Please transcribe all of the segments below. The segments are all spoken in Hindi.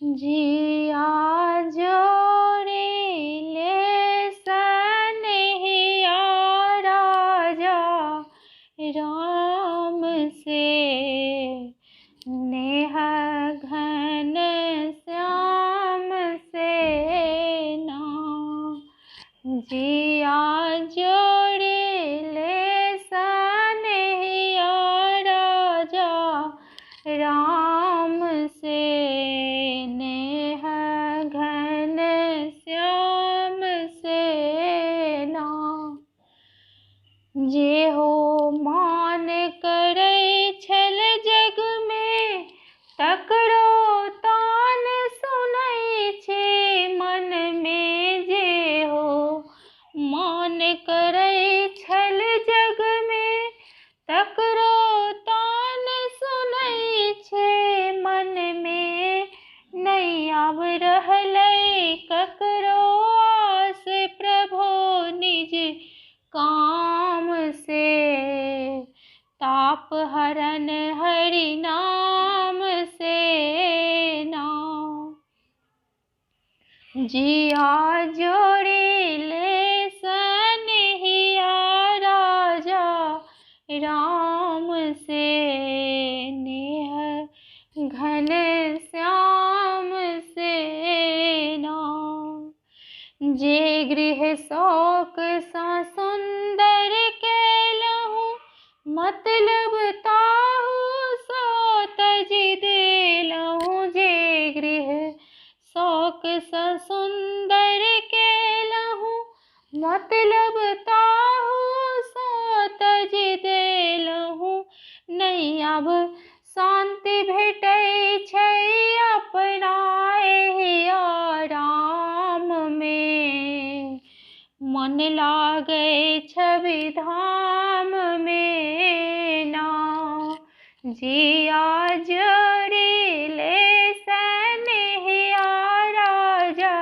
जिया जोड़ी ले सनहिया राजा राम से, नेह घन श्याम से नाम। जिया जोड़ी ले सनहिया राजा राम से, नेह घन श्याम से नाम। जे हो मान करै छल जग में, तकरो तान सुनै छै मन में। जे हो मान करै छल जग में, तकरो तान सुनै छै मन में। नहीं आब रहलै ककरो आस प्रभो निज काम से, ताप हरन हरि नाम से नाम। जिया जोड़ी ले सनहिया राजा राम से, नेह घन श्याम से नाम। जे गृह शोक सा सुंदर केलहु, मतलब ताहु सो तजि देलहु। जे गृह शोक सा सुंदर केलहु, मतलब ताहु सो तजि देलहु। नहीं आब शांति भेटै छै अपना एहि आराम में, मन लागै छवि धाम में नाम। जिया जोड़ी ले सनहिया राजा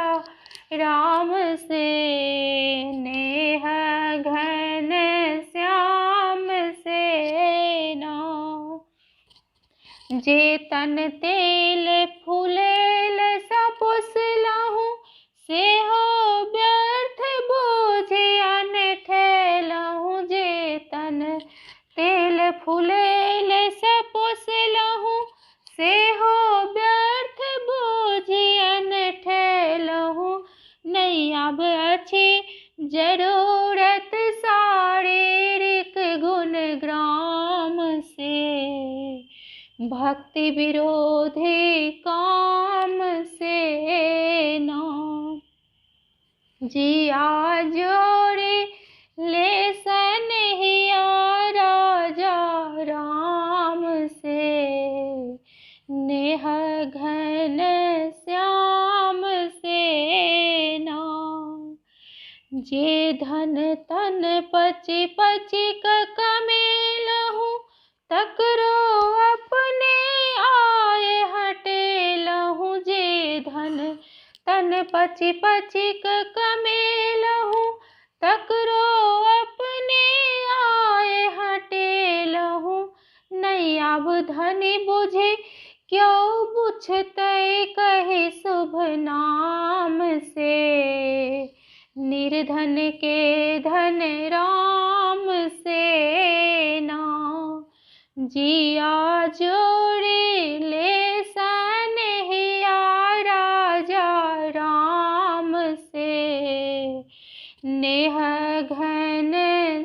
राम से, नेह घन श्याम से नाम। जे तन तेल फूलेल सा पोसलहु, से हो व्यर्थ बूझियन ठेलहु। जे तन तेल फूलेल सा पोसलहु, से हो व्यर्थ बूझियन ठेलहु। नहीं आब अछि जरूरत शारीरिक गुणग्राम से, भक्ति विरोधी काम से नाम। जिया जोड़ी ले सनहिया राजा राम से, नेह घन श्याम से नाम। जे धन तन पचि पचि कमेलहु, तकरो अपने आय हटेलहु। जे धन तन पचि पचि कमेलहु, तकरो अपने आय हटेलहु। नहीं आब धनी बुझि क्यों पुछतै कहि शुभ नाम से, निर्धन के धन राम से नाम। जिया जोड़ी ले सनहिया राजा राम से, नेह घन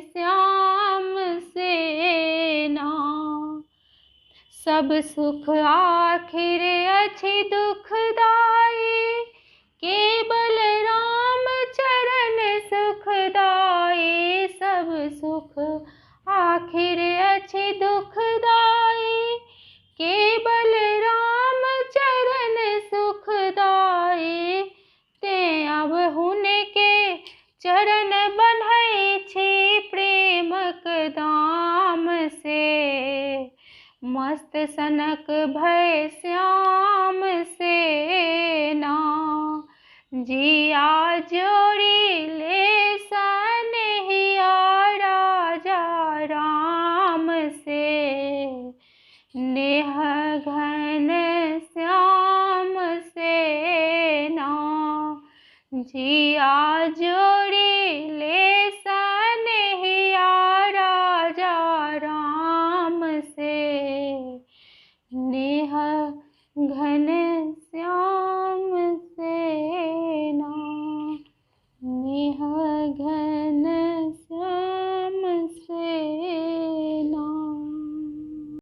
श्याम से नाम। सब सुख आखिर अछि दुखदाई, केवल राम चरण सुखदाई। सब सुख आखिर अछि दुखदाई, केवल राम चरण सुखदाई। ते अब हुनके चरण बन्है छी प्रेमक दाम से, मस्त सनक भय श्याम से नाम। जिया जोड़ी ले सनहिया राजा राम से, नेह घन श्याम से जिया जोड़ी ले सनहिया राजा राम से। नेह घन श्याम